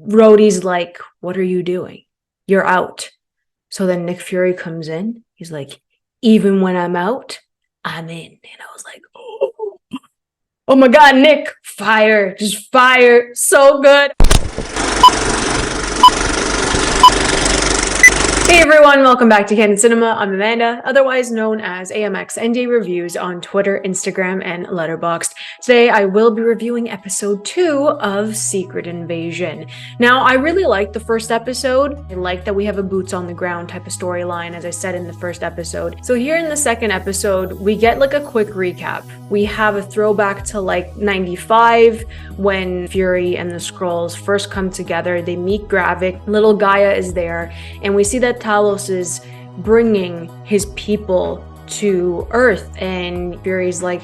Rhodey's like, what are you doing? You're out. So then Nick Fury comes in. He's like, even when I'm out, I'm in. And I was like, oh my God, Nick, fire, just fire. So good. Hey everyone, welcome back to Candid Cinema. I'm Amanda, otherwise known as AMX ND Reviews on Twitter, Instagram, and Letterboxd. Today I will be reviewing episode 2 of Secret Invasion. Now, I really liked the first episode. I like that we have a boots on the ground type of storyline, as I said in the first episode. So here in the second episode, we get like a quick recap. We have a throwback to like 95 when Fury and the Skrulls first come together. They meet Gravik, little Gaia is there, and we see that Talos is bringing his people to Earth, and Fury's like,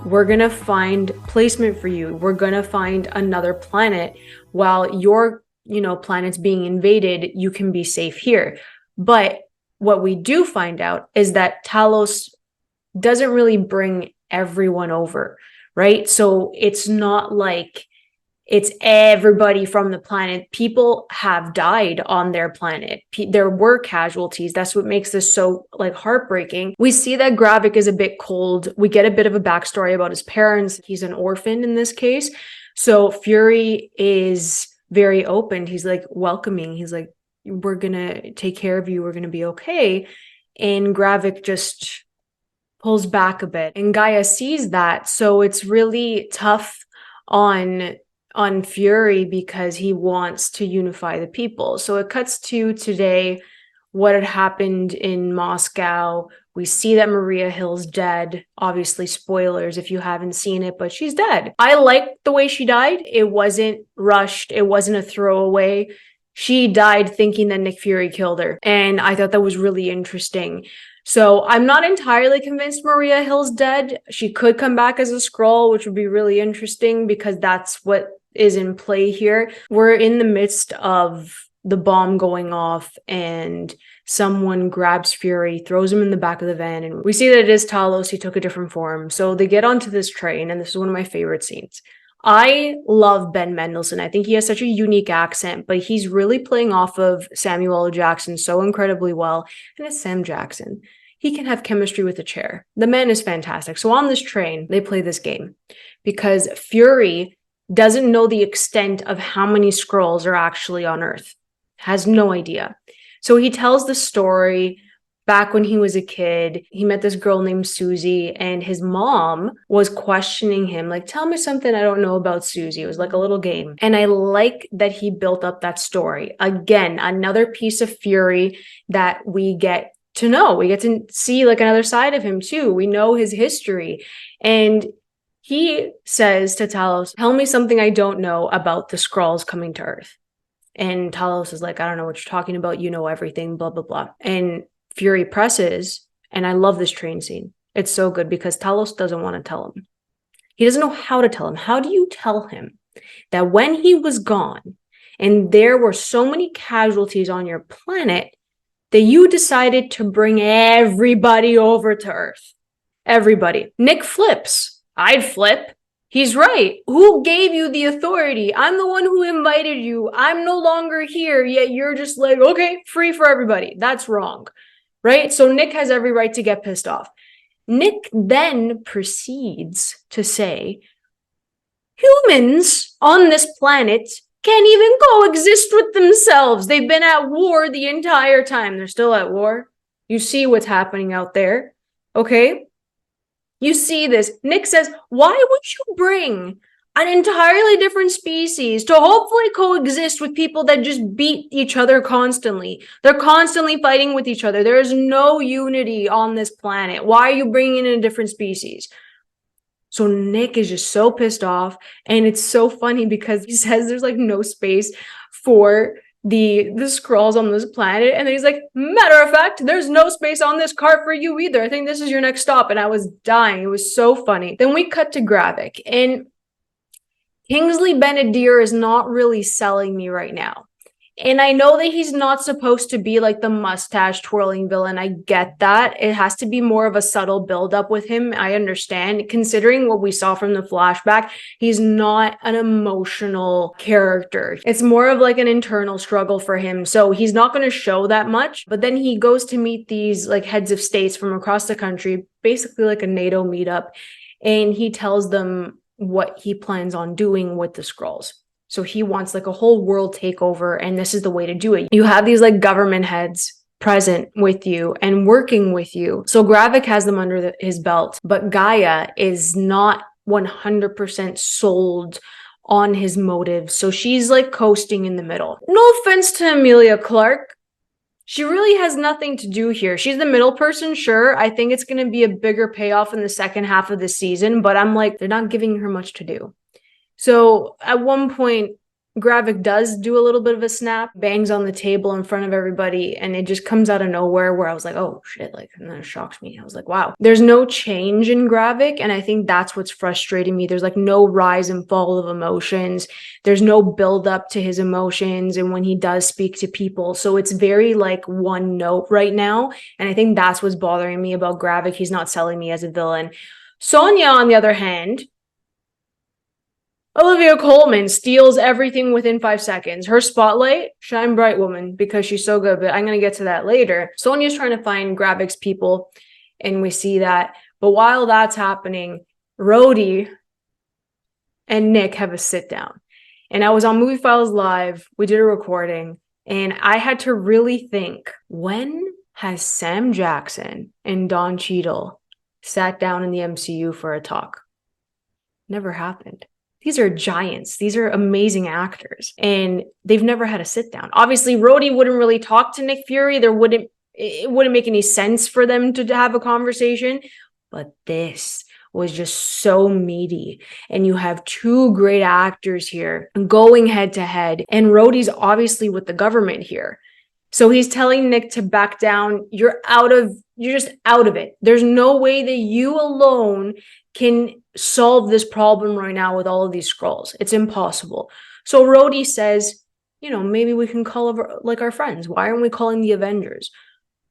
we're gonna find placement for you. We're gonna find another planet. While your, planet's being invaded, you can be safe here. But what we do find out is that Talos doesn't really bring everyone over, right? So it's not like it's everybody from the planet. People have died on their planet. There were casualties. That's what makes this so heartbreaking. We see that Gravik is a bit cold. We get a bit of a backstory about his parents. He's an orphan in this case. So Fury is very open. He's like welcoming. He's like, we're gonna take care of you. We're gonna be okay. And Gravik just pulls back a bit. And Gaia sees that. So it's really tough on Fury because he wants to unify the people. So it cuts to today, what had happened in Moscow. We see that Maria Hill's dead. Obviously, spoilers if you haven't seen it, but she's dead. I liked the way she died. It wasn't rushed. It wasn't a throwaway. She died thinking that Nick Fury killed her. And I thought that was really interesting. So I'm not entirely convinced Maria Hill's dead. She could come back as a Skrull, which would be really interesting because that's what is in play here. We're in the midst of the bomb going off and someone grabs Fury, throws him in the back of the van, and we see that it is Talos. He took a different form. So they get onto this train, and this is one of my favorite scenes. I love Ben Mendelsohn. I think he has such a unique accent, but he's really playing off of Samuel L. Jackson so incredibly well. And it's Sam Jackson. He can have chemistry with a chair. The man is fantastic. So on this train, they play this game because Fury doesn't know the extent of how many Skrulls are actually on Earth. Has no idea. So he tells the story back when he was a kid. He met this girl named Susie, and his mom was questioning him, like, tell me something I don't know about Susie. It was like a little game. And I like that he built up that story. Again, another piece of Fury that we get to know. We get to see like another side of him too. We know his history. And he says to Talos, tell me something I don't know about the Skrulls coming to Earth. And Talos is like, I don't know what you're talking about. You know everything, blah, blah, blah. And Fury presses, and I love this train scene. It's so good because Talos doesn't want to tell him. He doesn't know how to tell him. How do you tell him that when he was gone and there were so many casualties on your planet that you decided to bring everybody over to Earth? Everybody. Nick flips. I'd flip. He's right. Who gave you the authority? I'm the one who invited you. I'm no longer here, yet you're just like, okay, free for everybody. That's wrong, right? So Nick has every right to get pissed off. Nick then proceeds to say, humans on this planet can't even coexist with themselves. They've been at war the entire time. They're still at war. You see what's happening out there, okay? You see this. Nick says, why would you bring an entirely different species to hopefully coexist with people that just beat each other constantly? They're constantly fighting with each other. There is no unity on this planet. Why are you bringing in a different species? So Nick is just so pissed off. And it's so funny because he says there's like no space for the Skrulls on this planet, and then he's like, matter of fact, there's no space on this cart for you either. I think this is your next stop. And I was dying. It was so funny. Then we cut to Gravik, and Kingsley Ben-Adir is not really selling me right now. And I know that he's not supposed to be like the mustache twirling villain. I get that. It has to be more of a subtle buildup with him. I understand. Considering what we saw from the flashback, he's not an emotional character. It's more of like an internal struggle for him. So he's not going to show that much. But then he goes to meet these like heads of states from across the country, basically like a NATO meetup. And he tells them what he plans on doing with the Skrulls. So he wants like a whole world takeover, and this is the way to do it. You have these like government heads present with you and working with you. So Gravik has them under his belt, but Gaia is not 100% sold on his motives. So she's like coasting in the middle. No offense to Emilia Clarke. She really has nothing to do here. She's the middle person, sure. I think it's going to be a bigger payoff in the second half of the season, but I'm like, they're not giving her much to do. So at one point, Gravik does do a little bit of a snap, bangs on the table in front of everybody, and it just comes out of nowhere where I was like, oh shit, like, and that shocks me. I was like, wow. There's no change in Gravik, and I think that's what's frustrating me. There's like no rise and fall of emotions. There's no build up to his emotions and when he does speak to people. So it's very like one note right now, and I think that's what's bothering me about Gravik. He's not selling me as a villain. Sonya, on the other hand, Olivia Colman steals everything within 5 seconds. Her spotlight, shine bright, woman, because she's so good, but I'm going to get to that later. Sonya's trying to find Gravik's people, and we see that. But while that's happening, Rhodey and Nick have a sit down. And I was on Movie Files Live. We did a recording, and I had to really think, when has Sam Jackson and Don Cheadle sat down in the MCU for a talk? Never happened. These are giants. These are amazing actors. And they've never had a sit down. Obviously, Rhodey wouldn't really talk to Nick Fury. It wouldn't make any sense for them to have a conversation. But this was just so meaty. And you have two great actors here going head to head. And Rhodey's obviously with the government here. So he's telling Nick to back down. You're just out of it. There's no way that you alone can solve this problem right now with all of these Skrulls. It's impossible. So Rhodey says, maybe we can call like our friends. Why aren't we calling the Avengers?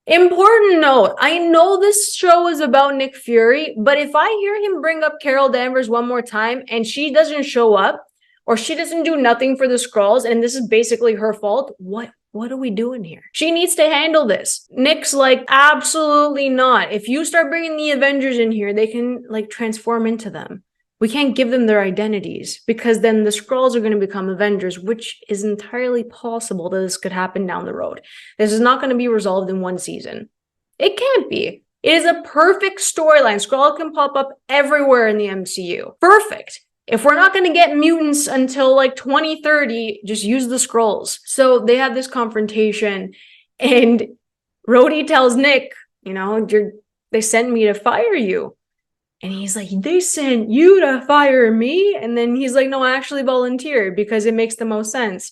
Important note, I know this show is about Nick Fury, but if I hear him bring up Carol Danvers one more time and she doesn't show up, or she doesn't do nothing for the Skrulls, and this is basically her fault, what are we doing here? She needs to handle this. Nick's like, absolutely not. If you start bringing the Avengers in here, they can like transform into them. We can't give them their identities because then the Skrulls are going to become Avengers, which is entirely possible that this could happen down the road. This is not going to be resolved in one season. It can't be. It is a perfect storyline. Skrull can pop up everywhere in the MCU. Perfect. If we're not going to get mutants until like 2030, just use the Skrulls. So they have this confrontation, and Rhodey tells Nick, they sent me to fire you. And he's like, they sent you to fire me? And then he's like, no, I actually volunteered because it makes the most sense.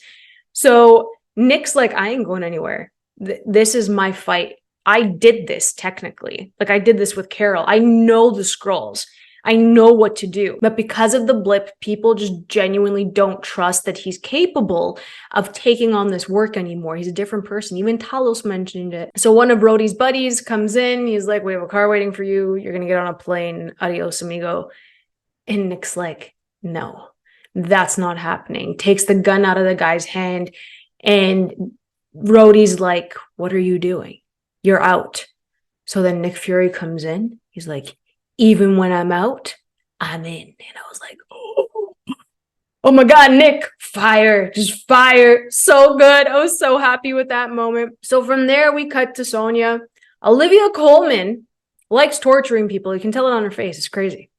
So Nick's like, I ain't going anywhere. This is my fight. I did this technically. Like I did this with Carol. I know the Skrulls. I know what to do. But because of the blip, people just genuinely don't trust that he's capable of taking on this work anymore. He's a different person. Even Talos mentioned it. So one of Rhodey's buddies comes in. He's like, we have a car waiting for you. You're going to get on a plane. Adios, amigo. And Nick's like, no, that's not happening. Takes the gun out of the guy's hand. And Rhodey's like, what are you doing? You're out. So then Nick Fury comes in. He's like, even when I'm out, I'm in. And I was like, oh my God, Nick, fire, just fire. So good. I was so happy with that moment. So from there, we cut to Sonya. Olivia Colman likes torturing people. You can tell it on her face. It's crazy.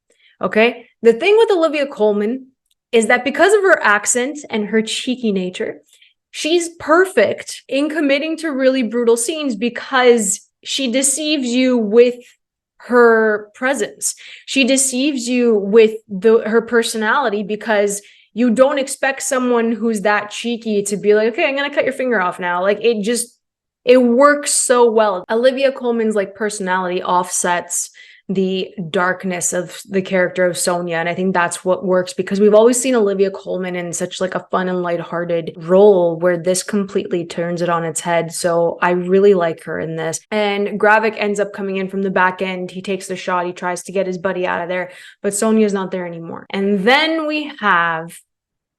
Okay. The thing with Olivia Colman is that because of her accent and her cheeky nature, she's perfect in committing to really brutal scenes because she deceives you with her presence. She deceives you with her personality because you don't expect someone who's that cheeky to be like, okay, I'm going to cut your finger off now. Like it works so well. Olivia Colman's like personality offsets the darkness of the character of Sonia. And I think that's what works, because we've always seen Olivia Colman in such like a fun and lighthearted role, where this completely turns it on its head. So I really like her in this. And Gravik ends up coming in from the back end. He takes the shot. He tries to get his buddy out of there, but Sonia's not there anymore. And then we have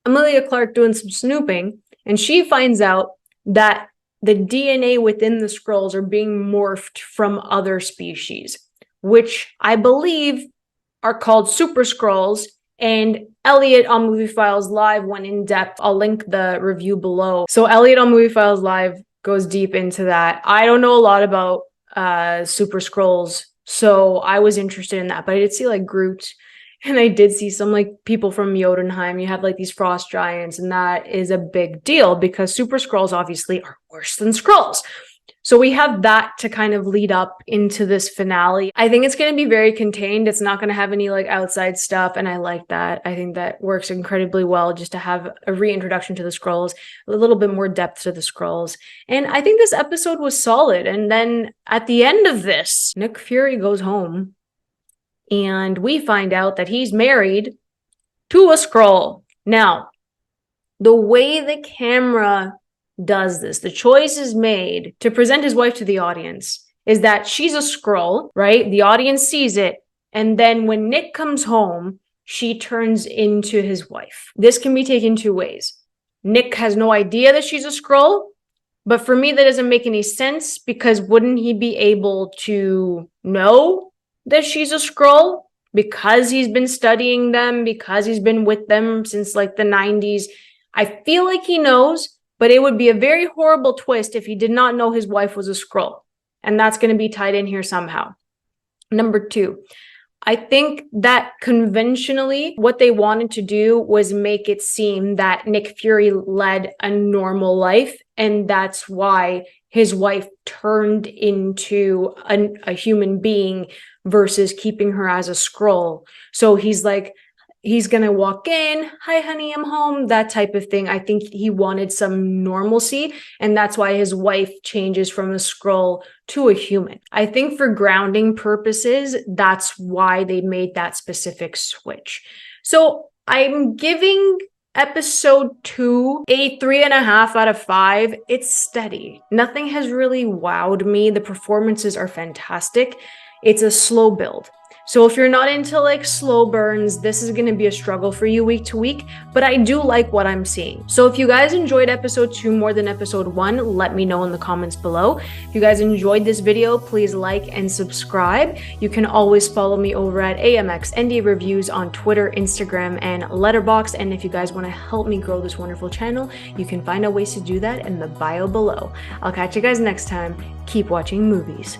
Emilia Clarke doing some snooping, and she finds out that the DNA within the Skrulls are being morphed from other species, which I believe are called Super Skrulls. And Elliot on Movie Files Live went in depth. I'll link the review below. So Elliot on Movie Files Live goes deep into that. I don't know a lot about Super Skrulls, so I was interested in that. But I did see like Groot, and I did see some like people from Jotunheim. You have like these frost giants, and that is a big deal because Super Skrulls obviously are worse than Skrulls. So we have that to kind of lead up into this finale. I think it's going to be very contained. It's not going to have any like outside stuff, and I like that. I think that works incredibly well, just to have a reintroduction to the Skrulls, a little bit more depth to the Skrulls. And I think this episode was solid. And then at the end of this, Nick Fury goes home, and we find out that he's married to a Skrull. Now, the way the camera does this, the choice is made to present his wife to the audience, is that she's a Skrull, right? The audience sees it. And then when Nick comes home, she turns into his wife. This can be taken two ways. Nick has no idea that she's a Skrull, but for me, that doesn't make any sense, because wouldn't he be able to know that she's a Skrull because he's been studying them, because he's been with them since like the 90s? I feel like he knows, but it would be a very horrible twist if he did not know his wife was a Skrull. And that's going to be tied in here somehow. Number two, I think that conventionally what they wanted to do was make it seem that Nick Fury led a normal life, and that's why his wife turned into a human being versus keeping her as a Skrull. So he's like, he's gonna walk in, hi honey, I'm home, that type of thing. I think he wanted some normalcy, and that's why his wife changes from a Skrull to a human. I think for grounding purposes, that's why they made that specific switch. So I'm giving episode 2 a 3.5 out of 5. It's steady. Nothing has really wowed me. The performances are fantastic. It's a slow build. So if you're not into like slow burns, this is going to be a struggle for you week to week, but I do like what I'm seeing. So if you guys enjoyed episode 2 more than episode 1, let me know in the comments below. If you guys enjoyed this video, please like and subscribe. You can always follow me over at AMXND Reviews on Twitter, Instagram, and Letterboxd. And if you guys want to help me grow this wonderful channel, you can find out ways to do that in the bio below. I'll catch you guys next time. Keep watching movies.